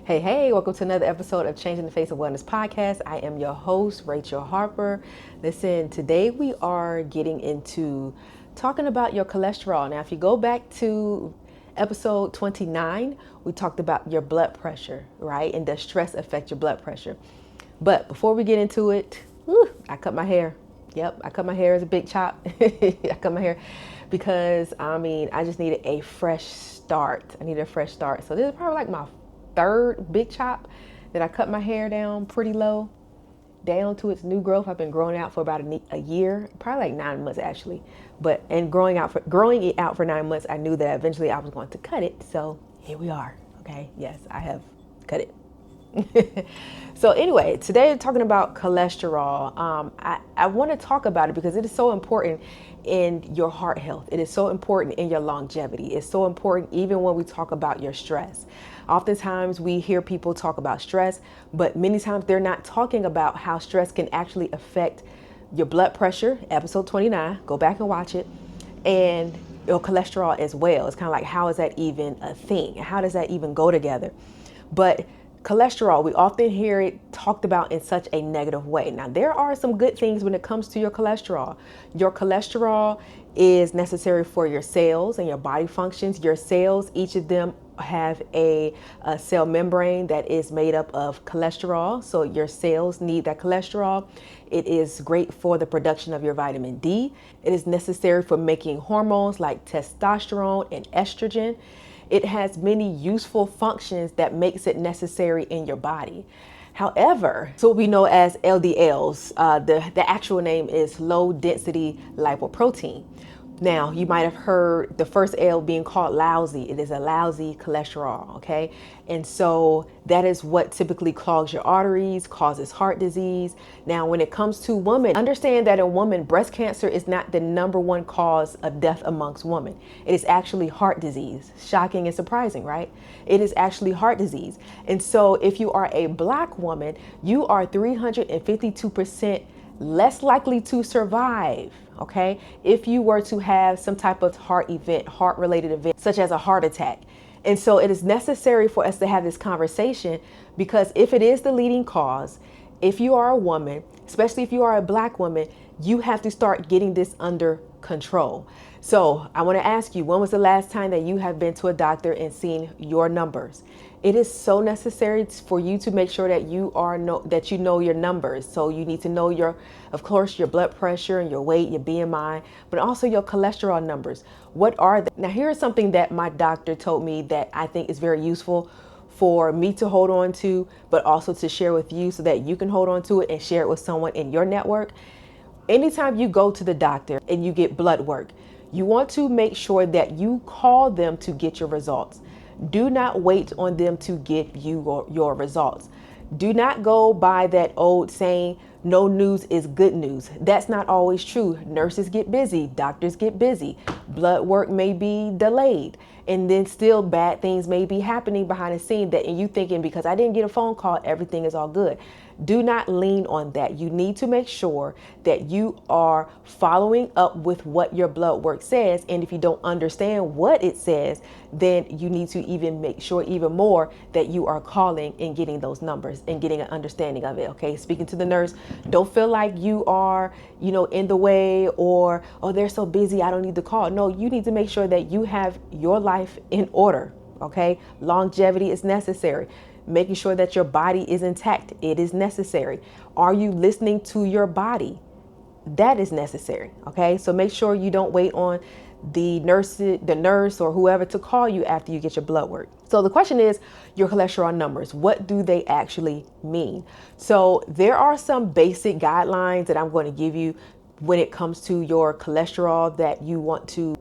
Hey, welcome to another episode of Changing the Face of Wellness podcast. I am your host, Rachel Harper. Listen, today we are getting into talking about your cholesterol. Now, if you go back to episode 29, we talked about your blood pressure, right? And does stress affect your blood pressure? But before we get into it, I cut my hair. Yep, I cut my hair as a big chop. I cut my hair because, I just needed a fresh start. So this is probably like my third big chop that I cut my hair down pretty low, down to its new growth. I've been growing out for about a year, probably like 9 months actually. Growing it out for 9 months, I knew that eventually I was going to cut it. So here we are. Okay, yes, I have cut it. So anyway, today we're talking about cholesterol. I want to talk about it because it is so important in your heart health. It is so important in your longevity. It's so important even when we talk about your stress. Oftentimes we hear people talk about stress, but many times they're not talking about how stress can actually affect your blood pressure, episode 29, go back and watch it, and your cholesterol as well. It's kind of like, how is that even a thing? How does that even go together? But cholesterol, we often hear it talked about in such a negative way. Now, there are some good things when it comes to your cholesterol. Your cholesterol is necessary for your cells and your body functions. Your cells, each of them have a cell membrane that is made up of cholesterol. So your cells need that cholesterol. It is great for the production of your vitamin D. It is necessary for making hormones like testosterone and estrogen. It has many useful functions that makes it necessary in your body. However, so what we know as LDLs, the actual name is low density lipoprotein. Now, you might have heard the first L being called lousy. It is a lousy cholesterol, okay? And so that is what typically clogs your arteries, causes heart disease. Now, when it comes to women, understand that in women, breast cancer is not the number one cause of death amongst women. It is actually heart disease. Shocking and surprising, right? It is actually heart disease. And so if you are a Black woman, you are 352% less likely to survive, okay, if you were to have some type of heart-related event, such as a heart attack. And so it is necessary for us to have this conversation because if it is the leading cause, if you are a woman, especially if you are a Black woman, you have to start getting this under control. So I want to ask you, when was the last time that you have been to a doctor and seen your numbers? It is so necessary for you to make sure that you know your numbers. So you need to know of course, your blood pressure and your weight, your BMI, but also your cholesterol numbers. What are they? Now, here's something that my doctor told me that I think is very useful for me to hold on to, but also to share with you so that you can hold on to it and share it with someone in your network. Anytime you go to the doctor and you get blood work, you want to make sure that you call them to get your results. Do not wait on them to give you your results. Do not go by that old saying, no news is good news. That's not always true. Nurses get busy, doctors get busy, blood work may be delayed, and then still bad things may be happening behind the scene and you thinking because I didn't get a phone call, everything is all good. Do not lean on that. You need to make sure that you are following up with what your blood work says. And if you don't understand what it says, then you need to even make sure even more that you are calling and getting those numbers and getting an understanding of it. Okay. Speaking to the nurse, don't feel like you are, in the way or, oh, they're so busy, I don't need to call. No, you need to make sure that you have your life in order. Okay. Longevity is necessary. Making sure that your body is intact, it is necessary. Are you listening to your body? That is necessary. Okay, so make sure you don't wait on the nurse or whoever to call you after you get your blood work. So the question is your cholesterol numbers. What do they actually mean? So there are some basic guidelines that I'm going to give you when it comes to your cholesterol that you want to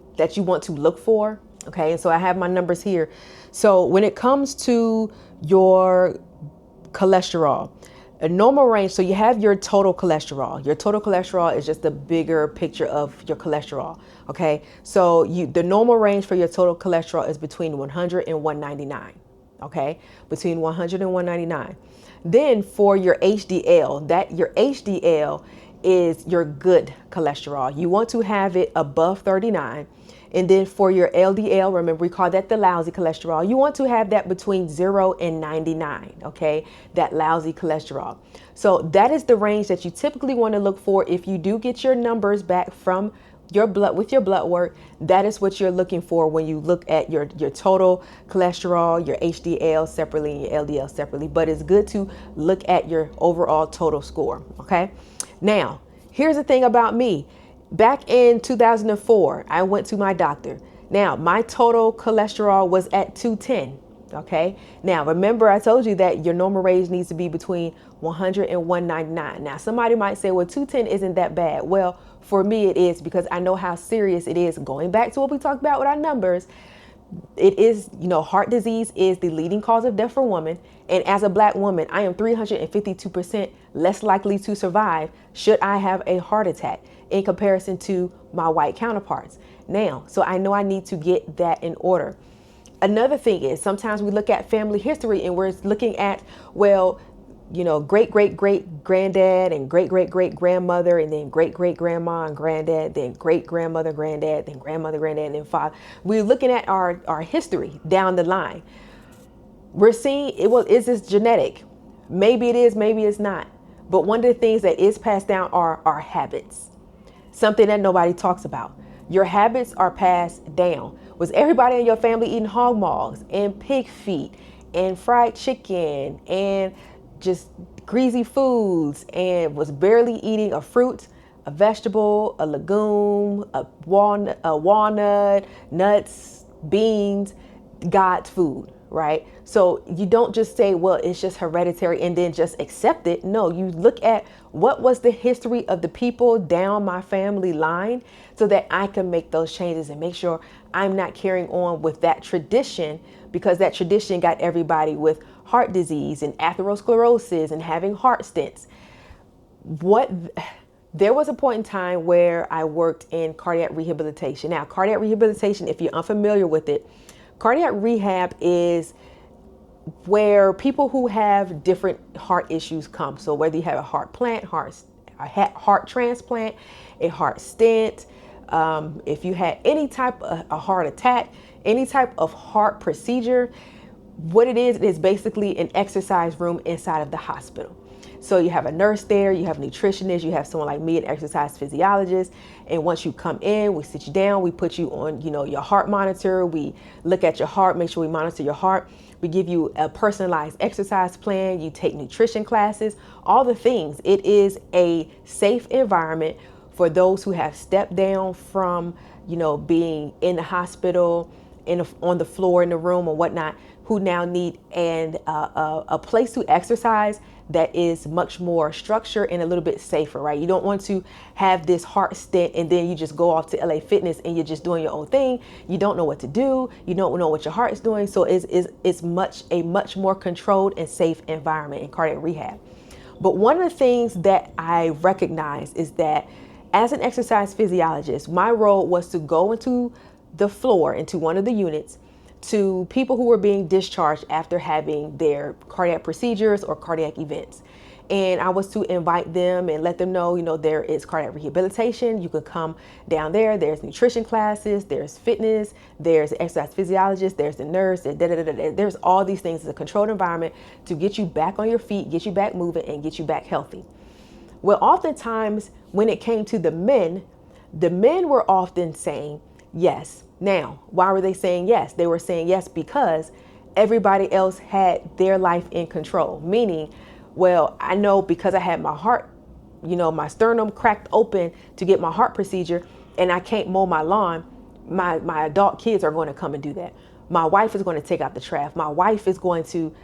look for. Okay, and so I have my numbers here. So when it comes to your cholesterol, a normal range, so you have your total cholesterol. Your total cholesterol is just a bigger picture of your cholesterol. Okay, so the normal range for your total cholesterol is between 100 and 199. Okay, between 100 and 199. Then for your HDL, your HDL is your good cholesterol. You want to have it above 39. And then for your LDL, remember we call that the lousy cholesterol. You want to have that between 0 and 99, okay? That lousy cholesterol. So that is the range that you typically want to look for. If you do get your numbers back from your blood with your blood work, that is what you're looking for when you look at your total cholesterol, your HDL separately, and your LDL separately. But it's good to look at your overall total score, okay? Now, here's the thing about me. Back in 2004, I went to my doctor. Now, my total cholesterol was at 210. Okay. Now, remember, I told you that your normal range needs to be between 100 and 199. Now, somebody might say, well, 210 isn't that bad. Well, for me, it is, because I know how serious it is. Going back to what we talked about with our numbers, it is, heart disease is the leading cause of death for women. And as a Black woman, I am 352% less likely to survive should I have a heart attack in comparison to my white counterparts. Now, so I know I need to get that in order. Another thing is sometimes we look at family history and we're looking at, well, great great great granddad and great great great grandmother, and then great great grandma and granddad, then great grandmother, granddad, then grandmother, granddad, and then father. We're looking at our history down the line. We're seeing is this genetic? Maybe it is, maybe it's not. But one of the things that is passed down are our habits. Something that nobody talks about. Your habits are passed down. Was everybody in your family eating hog maws and pig feet and fried chicken and just greasy foods, and was barely eating a fruit, a vegetable, a legume, a walnut, nuts, beans, God's food, right? So you don't just say, well, it's just hereditary and then just accept it. No, you look at what was the history of the people down my family line so that I can make those changes and make sure I'm not carrying on with that tradition, because that tradition got everybody with heart disease and atherosclerosis and having heart stents. There was a point in time where I worked in cardiac rehabilitation. Now, cardiac rehabilitation, if you're unfamiliar with it, cardiac rehab is where people who have different heart issues come. So whether you have a heart transplant, a heart stent, if you had any type of a heart attack, any type of heart procedure, what it is basically an exercise room inside of the hospital. So you have a nurse there, you have a nutritionist, you have someone like me, an exercise physiologist. And once you come in, we sit you down, we put you on, your heart monitor. We look at your heart, make sure we monitor your heart. We give you a personalized exercise plan. You take nutrition classes, all the things. It is a safe environment for those who have stepped down from, being in the hospital, on the floor in the room or whatnot, who now need a place to exercise that is much more structured and a little bit safer, right? You don't want to have this heart stent and then you just go off to LA Fitness and you're just doing your own thing. You don't know what to do. You don't know what your heart is doing. So it's a much more controlled and safe environment in cardiac rehab. But one of the things that I recognize is that as an exercise physiologist, my role was to go into the floor, into one of the units, to people who were being discharged after having their cardiac procedures or cardiac events. And I was to invite them and let them know, there is cardiac rehabilitation. You could come down there. There's nutrition classes, there's fitness, there's an exercise physiologist, there's the nurse, there's all these things. It's a controlled environment to get you back on your feet, get you back moving, and get you back healthy. Well, oftentimes when it came to the men were often saying yes. Now, why were they saying yes? They were saying yes because everybody else had their life in control. Meaning, well, I know because I had my heart, my sternum cracked open to get my heart procedure and I can't mow my lawn, my adult kids are going to come and do that. My wife is going to take out the trash. My wife is going to,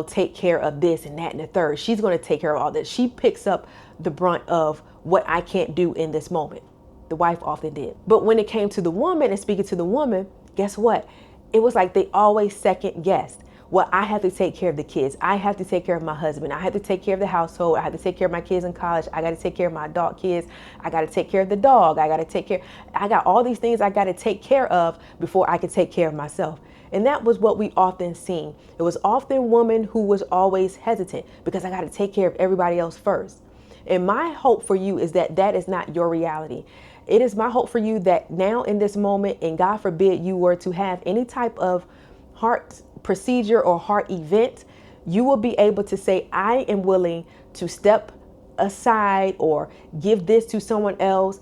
take care of this and that and the third. She's going to take care of all this. She picks up the brunt of what I can't do in this moment. The wife often did. But when it came to the woman and speaking to the woman, guess what? It was like they always second guessed. Well, I have to take care of the kids. I have to take care of my husband. I have to take care of the household. I have to take care of my kids in college. I got to take care of my adult kids. I got to take care of the dog. I got all these things I got to take care of before I can take care of myself. And that was what we often seen. It was often women who was always hesitant because I got to take care of everybody else first. And my hope for you is that that is not your reality. It is my hope for you that now in this moment, and God forbid you were to have any type of heart procedure or heart event, you will be able to say, I am willing to step aside or give this to someone else,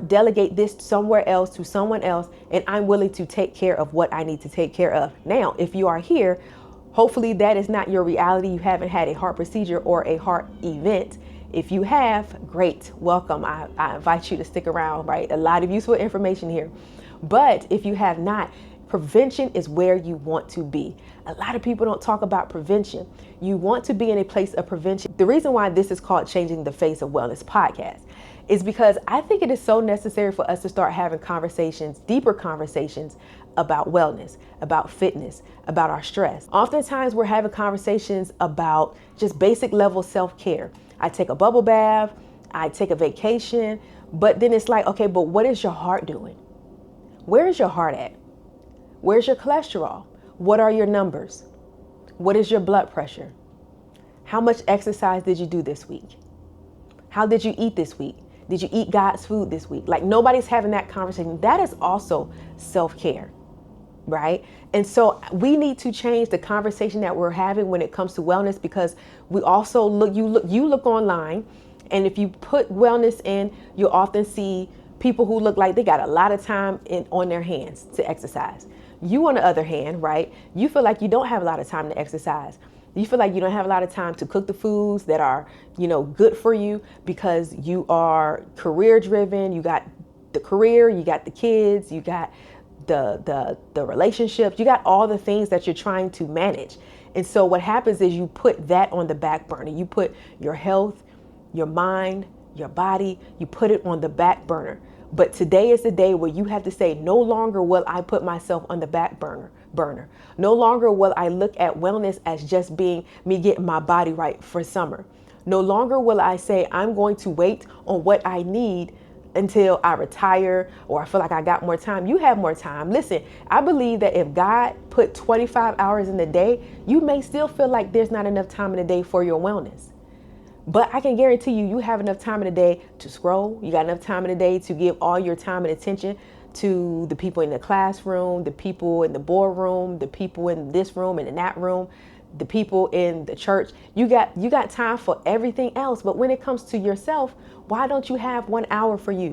delegate this somewhere else to someone else, and I'm willing to take care of what I need to take care of. Now, if you are here, hopefully that is not your reality. You haven't had a heart procedure or a heart event. If you have, great, welcome. I invite you to stick around, right? A lot of useful information here. But if you have not, prevention is where you want to be. A lot of people don't talk about prevention. You want to be in a place of prevention. The reason why this is called Changing the Face of Wellness podcast is because I think it is so necessary for us to start having conversations, deeper conversations about wellness, about fitness, about our stress. Oftentimes we're having conversations about just basic level self-care. I take a bubble bath, I take a vacation, but then it's like, okay, but what is your heart doing? Where is your heart at? Where's your cholesterol? What are your numbers? What is your blood pressure? How much exercise did you do this week? How did you eat this week? Did you eat God's food this week? Like, nobody's having that conversation. That is also self-care, right? And so we need to change the conversation that we're having when it comes to wellness, because we also you look online, and if you put wellness in, you'll often see people who look like they got a lot of time on their hands to exercise. You, on the other hand, right, you feel like you don't have a lot of time to exercise. You feel like you don't have a lot of time to cook the foods that are, good for you, because you are career driven. You got the career, you got the kids, you got the relationships, you got all the things that you're trying to manage. And so what happens is you put that on the back burner. You put your health, your mind, your body, you put it on the back burner. But today is the day where you have to say, no longer will I put myself on the back burner. No longer will I look at wellness as just being me getting my body right for summer. No longer will I say I'm going to wait on what I need until I retire or I feel like I got more time. You have more time. Listen, I believe that if God put 25 hours in the day, you may still feel like there's not enough time in the day for your wellness. But I can guarantee you have enough time in the day to scroll. You got enough time in the day to give all your time and attention to the people in the classroom, the people in the boardroom, the people in this room and in that room, the people in the church. You got time for everything else. But when it comes to yourself, why don't you have 1 hour for you?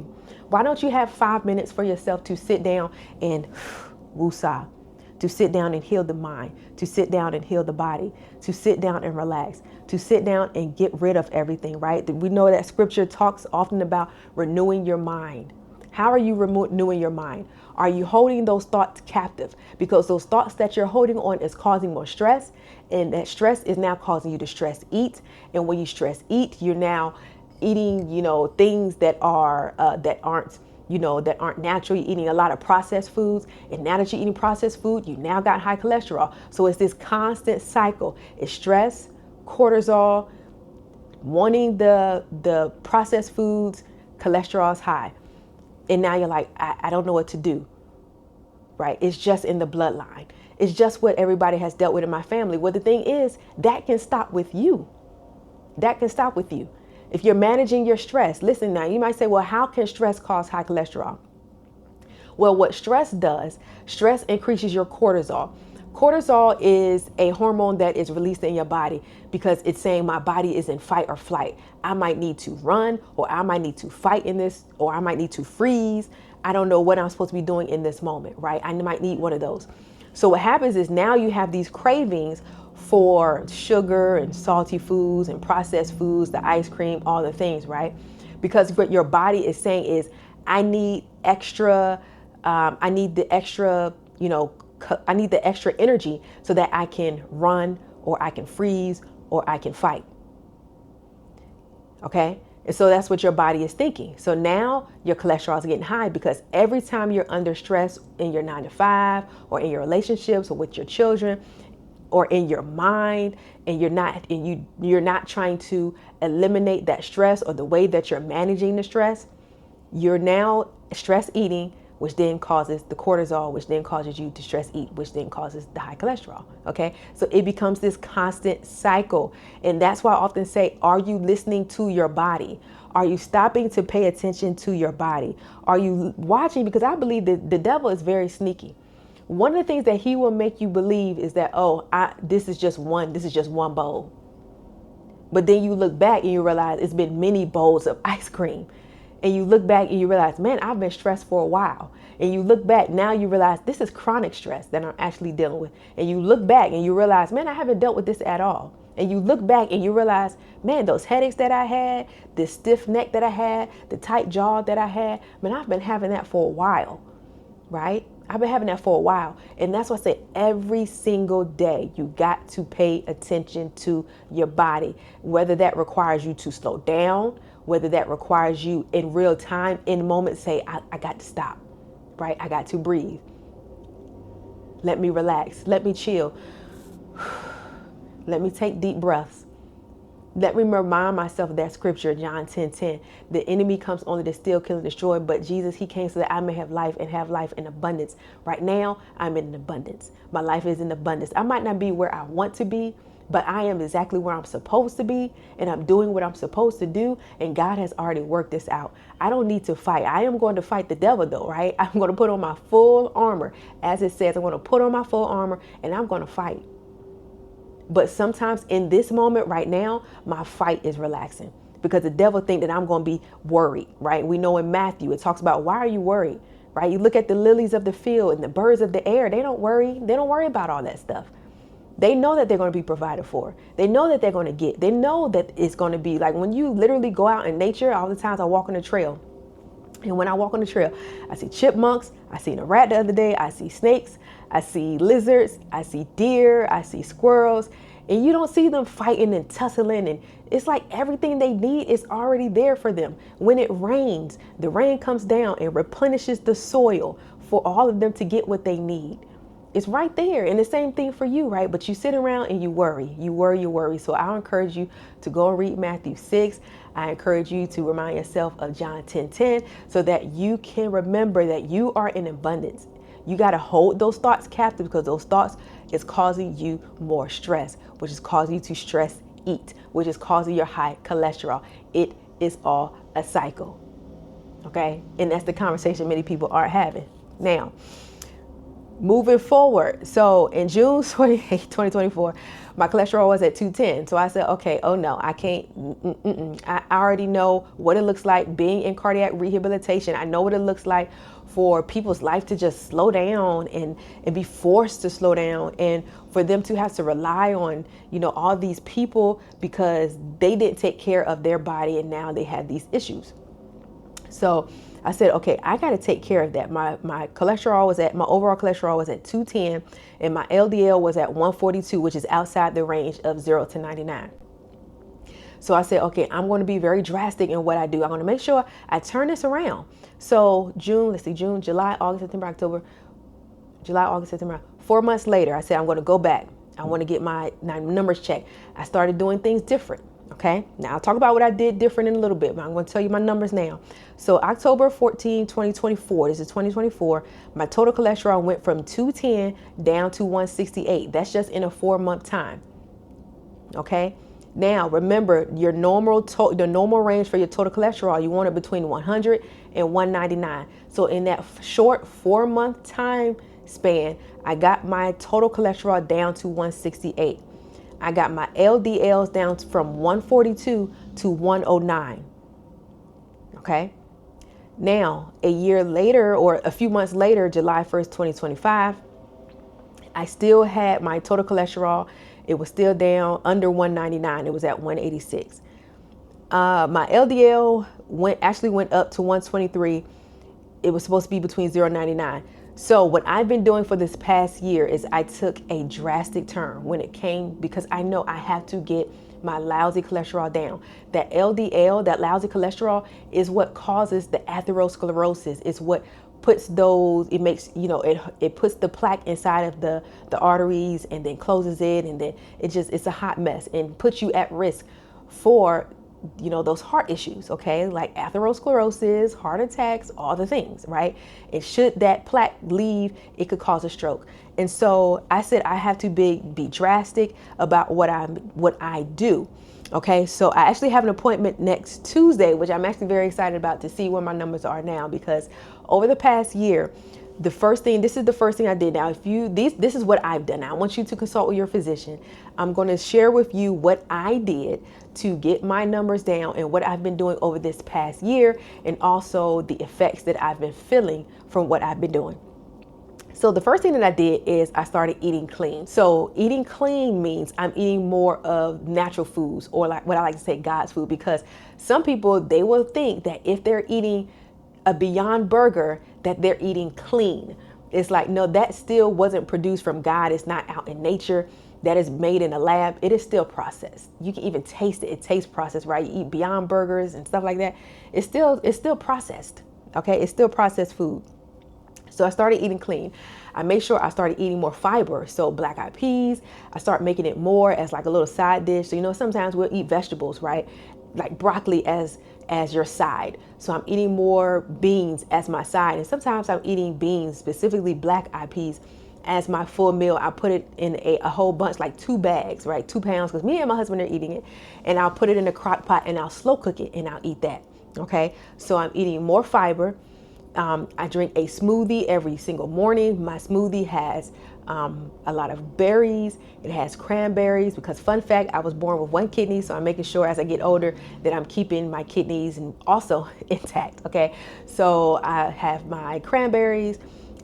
Why don't you have 5 minutes for yourself to sit down and woosah, to sit down and heal the mind, to sit down and heal the body, to sit down and relax, to sit down and get rid of everything, right? We know that scripture talks often about renewing your mind. How are you renewing your mind? Are you holding those thoughts captive? Because those thoughts that you're holding on is causing more stress, and that stress is now causing you to stress eat. And when you stress eat, you're now eating, things that aren't natural. You're eating a lot of processed foods. And now that you're eating processed food, you now got high cholesterol. So it's this constant cycle. It's stress, cortisol, wanting the processed foods, cholesterol is high. And now you're like, I don't know what to do, right? It's just in the bloodline. It's just what everybody has dealt with in my family. Well, the thing is, that can stop with you. That can stop with you. If you're managing your stress, listen now, you might say, well, how can stress cause high cholesterol? Well, what stress does, stress increases your cortisol. Cortisol is a hormone that is released in your body because it's saying my body is in fight or flight. I might need to run, or I might need to fight in this, or I might need to freeze. I don't know what I'm supposed to be doing in this moment, right? I might need one of those. So what happens is now you have these cravings for sugar and salty foods and processed foods, the ice cream, all the things, right? Because what your body is saying is, I need the extra energy so that I can run, or I can freeze, or I can fight. Okay? And so that's what your body is thinking. So now your cholesterol is getting high because every time you're under stress in your 9 to 5 or in your relationships or with your children or in your mind, and you're not trying to eliminate that stress or the way that you're managing the stress, you're now stress eating, which then causes the cortisol, which then causes you to stress eat, which then causes the high cholesterol. Okay, so it becomes this constant cycle. And that's why I often say, are you listening to your body? Are you stopping to pay attention to your body? Are you watching? Because I believe that the devil is very sneaky. One of the things that he will make you believe is that, this is just one bowl. But then you look back and you realize it's been many bowls of ice cream. And you look back and you realize, man, I've been stressed for a while. And you look back, now you realize this is chronic stress that I'm actually dealing with. And you look back and you realize, man, I haven't dealt with this at all. And you look back and you realize, man, those headaches that I had, this stiff neck that I had, the tight jaw that I had, man, I've been having that for a while, right? I've been having that for a while. And that's why I say every single day, you got to pay attention to your body, whether that requires you to slow down, whether that requires you in real time, in the moment, say, I got to stop, right? I got to breathe. Let me relax. Let me chill. Let me take deep breaths. Let me remind myself of that scripture, John 10:10. The enemy comes only to steal, kill, and destroy, but Jesus, he came so that I may have life and have life in abundance. Right now, I'm in abundance. My life is in abundance. I might not be where I want to be, but I am exactly where I'm supposed to be, and I'm doing what I'm supposed to do, and God has already worked this out. I don't need to fight. I am going to fight the devil though, right? I'm going to put on my full armor. As it says, I'm going to put on my full armor, and I'm going to fight. But sometimes in this moment right now, my fight is relaxing because the devil thinks that I'm going to be worried, right? We know in Matthew, it talks about, why are you worried, right? You look at the lilies of the field and the birds of the air. They don't worry. They don't worry about all that stuff. They know that they're going to be provided for. They know that they're going to get. They know that it's going to be like when you literally go out in nature. All the times I walk on the trail. And when I walk on the trail, I see chipmunks. I seen a rat the other day. I see snakes. I see lizards. I see deer. I see squirrels. And you don't see them fighting and tussling. And it's like everything they need is already there for them. When it rains, the rain comes down and replenishes the soil for all of them to get what they need. It's right there. And the same thing for you, right? But you sit around and you worry. You worry. So I encourage you to go and read Matthew 6. I encourage you to remind yourself of John 10:10 so that you can remember that you are in abundance. You got to hold those thoughts captive because those thoughts is causing you more stress, which is causing you to stress eat, which is causing your high cholesterol. It is all a cycle. Okay. And that's the conversation many people aren't having. Now, moving forward. So in June 28, 2024, my cholesterol was at 210. So I said, okay, oh no, I can't. I already know what it looks like being in cardiac rehabilitation. I know what it looks like for people's life to just slow down and be forced to slow down, and for them to have to rely on, all these people because they didn't take care of their body and now they have these issues. So I said, okay, I got to take care of that. My overall cholesterol was at 210 and my LDL was at 142, which is outside the range of 0 to 99. So I said, okay, I'm going to be very drastic in what I do. I'm going to make sure I turn this around. So June, July, August, September, 4 months later, I said, I'm going to go back. I want to get my numbers checked. I started doing things different. Okay. Now I'll talk about what I did different in a little bit, but I'm going to tell you my numbers now. So October 14, 2024, this is 2024. My total cholesterol went from 210 down to 168. That's just in a 4-month time. Okay. Now remember the normal range for your total cholesterol, you want it between 100 and 199. So in that short 4-month time span, I got my total cholesterol down to 168. I got my LDLs down from 142 to 109. Okay. Now, a year later or a few months later, July 1st, 2025, I still had my total cholesterol. It was still down under 199. It was at 186. My LDL went up to 123. It was supposed to be between 0 and 99. So what I've been doing for this past year is I took a drastic turn when it came, because I know I have to get my lousy cholesterol down. That LDL, that lousy cholesterol, is what causes the atherosclerosis. It's what puts it puts the plaque inside of the arteries and then closes it, and then it's a hot mess and puts you at risk for those heart issues, okay, like atherosclerosis, heart attacks, all the things, right? And should that plaque leave, it could cause a stroke. And so I said I have to be drastic about what I do. Okay, so I actually have an appointment next Tuesday, which I'm actually very excited about, to see where my numbers are now, because over the past year, this is the first thing I did. Now, this is what I've done. Now, I want you to consult with your physician. I'm going to share with you what I did to get my numbers down and what I've been doing over this past year, and also the effects that I've been feeling from what I've been doing. So the first thing that I did is I started eating clean. So eating clean means I'm eating more of natural foods, or like what I like to say, God's food, because some people, they will think that if they're eating a Beyond Burger, that they're eating clean. It's like, no, that still wasn't produced from God. It's not out in nature. That is made in a lab. It is still processed. You can even taste it. It tastes processed, right? You eat Beyond Burgers and stuff like that. It's still processed. Okay, it's still processed food. So I started eating clean. I made sure I started eating more fiber. So black eyed peas, I start making it more as like a little side dish. So, sometimes we'll eat vegetables, right? Like broccoli as your side. So I'm eating more beans as my side. And sometimes I'm eating beans, specifically black eyed peas, as my full meal. I put it in a whole bunch, like 2 bags, right? 2 pounds, because me and my husband are eating it. And I'll put it in a crock pot and I'll slow cook it and I'll eat that. Okay. So I'm eating more fiber. I drink a smoothie every single morning. My smoothie has a lot of berries. It has cranberries, because fun fact, I was born with 1 kidney. So I'm making sure as I get older that I'm keeping my kidneys and also intact. Okay. So I have my cranberries,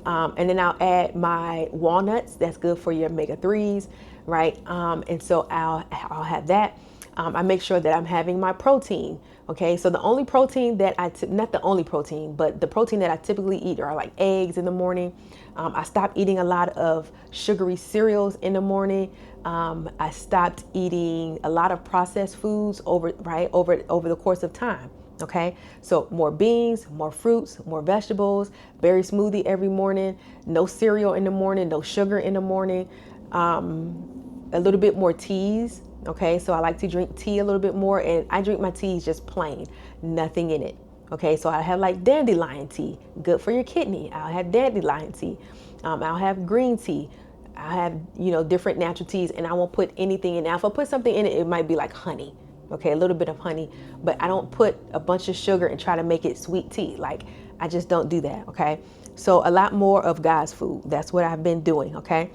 and then I'll add my walnuts. That's good for your omega-3s, right? And so I'll have that. I make sure that I'm having my protein. Okay, so the only protein that not the only protein, but the protein that I typically eat are like eggs in the morning. I stopped eating a lot of sugary cereals in the morning. I stopped eating a lot of processed foods over the course of time. Okay, so more beans, more fruits, more vegetables, berry smoothie every morning, no cereal in the morning, no sugar in the morning, a little bit more teas. Okay, so I like to drink tea a little bit more, and I drink my teas just plain, nothing in it. Okay, so I have like dandelion tea, good for your kidney. I'll have dandelion tea. I'll have green tea. I have, different natural teas, and I won't put anything in. Now, if I put something in it, it might be like honey. Okay, a little bit of honey, but I don't put a bunch of sugar and try to make it sweet tea. Like, I just don't do that. Okay, so a lot more of God's food. That's what I've been doing. Okay,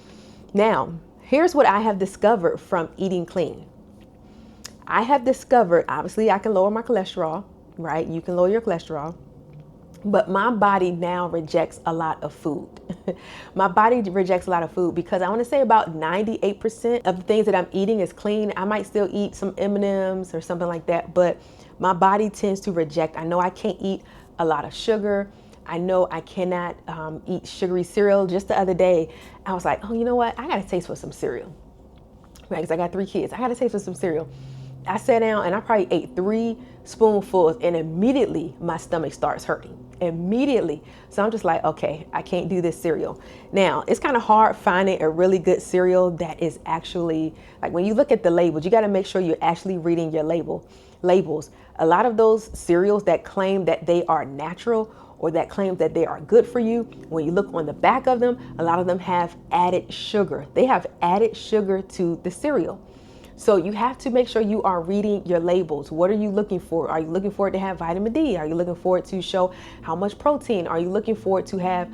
now, here's what I have discovered from eating clean. I have discovered, obviously, I can lower my cholesterol, right? You can lower your cholesterol. But my body now rejects a lot of food. My body rejects a lot of food because I want to say about 98% of the things that I'm eating is clean. I might still eat some M&Ms or something like that, but my body tends to reject. I know I can't eat a lot of sugar. I know I cannot eat sugary cereal. Just the other day, I was like, oh, you know what? I got to taste for some cereal. Right? Because I got 3 kids. I got to taste for some cereal. I sat down and I probably ate 3 spoonfuls, and immediately my stomach starts hurting. Immediately. So I'm just like, okay, I can't do this cereal. Now, it's kind of hard finding a really good cereal that is actually, like, when you look at the labels, you got to make sure you're actually reading your labels. A lot of those cereals that claim that they are natural or that claim that they are good for you, when you look on the back of them, a lot of them have added sugar. They have added sugar to the cereal. So you have to make sure you are reading your labels. What are you looking for? Are you looking for it to have vitamin D? Are you looking for it to show how much protein? Are you looking for it to have,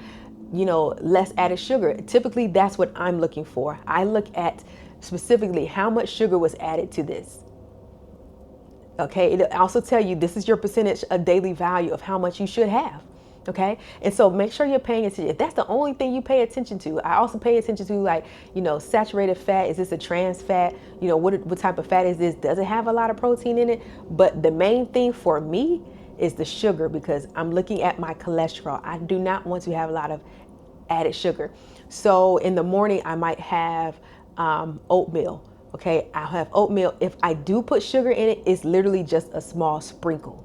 less added sugar? Typically, that's what I'm looking for. I look at specifically how much sugar was added to this. Okay, it'll also tell you this is your percentage of daily value of how much you should have. Okay, and so make sure you're paying attention. If that's the only thing you pay attention to, I also pay attention to, like, saturated fat. Is this a trans fat? What type of fat is this? Does it have a lot of protein in it? But the main thing for me is the sugar, because I'm looking at my cholesterol. I do not want to have a lot of added sugar. So in the morning, I might have oatmeal. Okay, I'll have oatmeal. If I do put sugar in it, it's literally just a small sprinkle.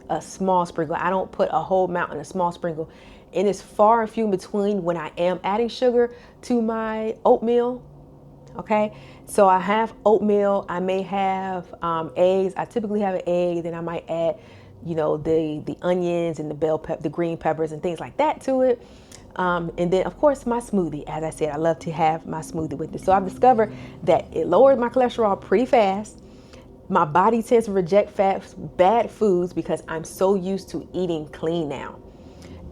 A small sprinkle. I don't put a whole amount in a small sprinkle. And it's far and few between when I am adding sugar to my oatmeal. Okay, so I have oatmeal. I may have eggs. I typically have an egg. Then I might add, the onions and the green peppers and things like that to it. And then, of course, my smoothie. As I said, I love to have my smoothie with it. So I've discovered that it lowers my cholesterol pretty fast. My body tends to reject bad foods because I'm so used to eating clean now.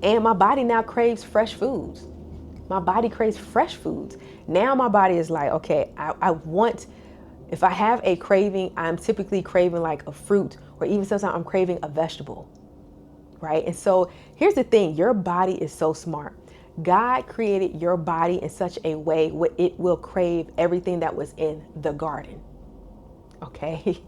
And my body now craves fresh foods. My body craves fresh foods. Now my body is like, okay, I want, if I have a craving, I'm typically craving like a fruit, or even sometimes I'm craving a vegetable, right? And so here's the thing, your body is so smart. God created your body in such a way where it will crave everything that was in the garden. Okay.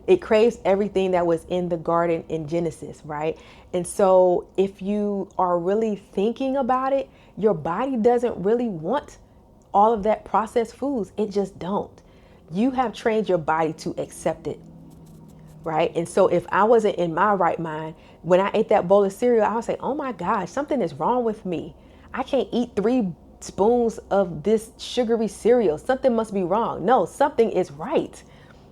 It craves everything that was in the garden in Genesis, right? And so if you are really thinking about it, your body doesn't really want all of that processed foods. It just don't. You have trained your body to accept it, right? And so if I wasn't in my right mind, when I ate that bowl of cereal, I would say, oh my gosh, something is wrong with me. I can't eat 3 spoons of this sugary cereal. Something must be wrong. No, something is right.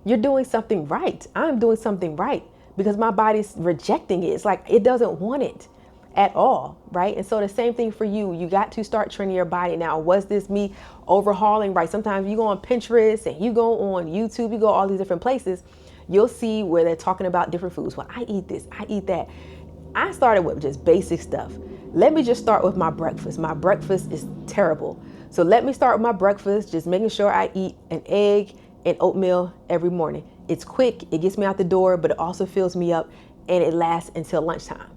You're doing something right. I'm doing something right because my body's rejecting it. It's like it doesn't want it at all, right? And so the same thing for you. You got to start training your body. Now, was this me overhauling, right? Sometimes you go on Pinterest and you go on YouTube, you go all these different places. You'll see where they're talking about different foods. Well, I eat this, I eat that. I started with just basic stuff. Let me just start with my breakfast. My breakfast is terrible. So let me start with my breakfast, just making sure I eat an egg and oatmeal every morning. It's quick, it gets me out the door, but it also fills me up and it lasts until lunchtime.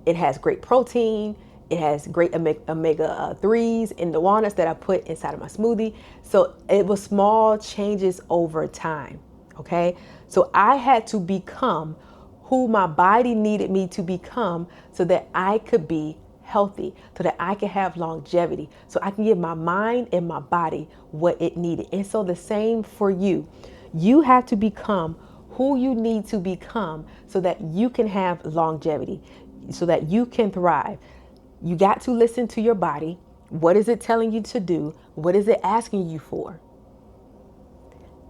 It has great protein. It has great omega 3s in the walnuts that I put inside of my smoothie. So it was small changes over time. Okay. So I had to become who my body needed me to become so that I could be healthy, so that I can have longevity, so I can give my mind and my body what it needed. And so the same for you. You have to become who you need to become so that you can have longevity, so that you can thrive. You got to listen to your body. What is it telling you to do? What is it asking you for?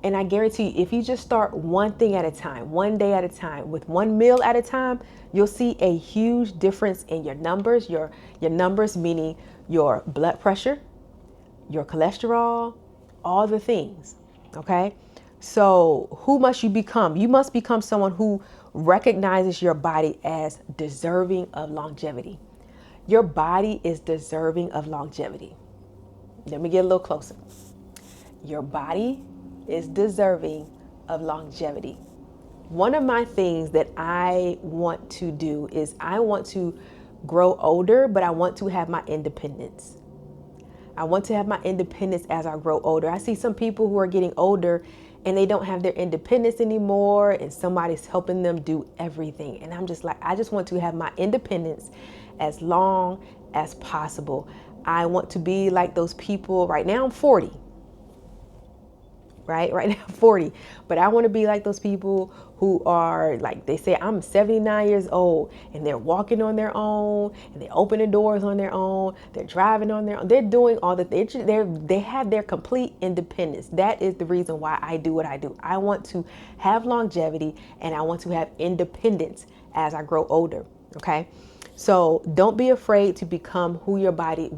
And I guarantee you, if you just start one thing at a time, one day at a time, with one meal at a time, you'll see a huge difference in your numbers. Your numbers meaning your blood pressure, your cholesterol, all the things. Okay? So who must you become? You must become someone who recognizes your body as deserving of longevity. Your body is deserving of longevity. Let me get a little closer. Your body is deserving of longevity. One of my things that I want to do is I want to grow older, but I want to have my independence. I want to have my independence as I grow older. I see some people who are getting older and they don't have their independence anymore and somebody's helping them do everything. And I'm just like, I just want to have my independence as long as possible. I want to be like those people. Right now I'm 40. Right now, 40. But I want to be like those people who are like, they say, I'm 79 years old and they're walking on their own and they're opening doors on their own. They're driving on their own. They're doing all that. They have their complete independence. That is the reason why I do what I do. I want to have longevity and I want to have independence as I grow older. Okay. So don't be afraid to become who your body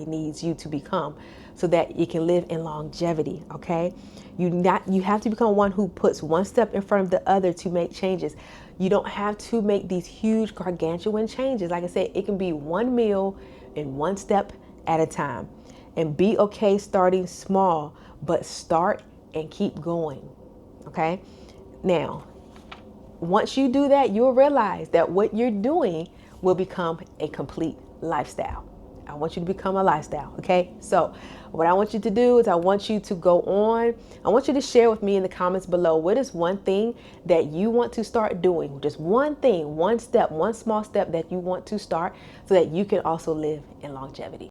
needs you to become so that you can live in longevity. Okay. You have to become one who puts one step in front of the other to make changes. You don't have to make these huge gargantuan changes. Like I said, it can be one meal and one step at a time, and be okay starting small, but start and keep going. Okay. Now, once you do that, you'll realize that what you're doing will become a complete lifestyle. I want you to become a lifestyle. Okay. So what I want you to do is I want you to go on. I want you to share with me in the comments below. What is one thing that you want to start doing? Just one thing, one step, one small step that you want to start so that you can also live in longevity.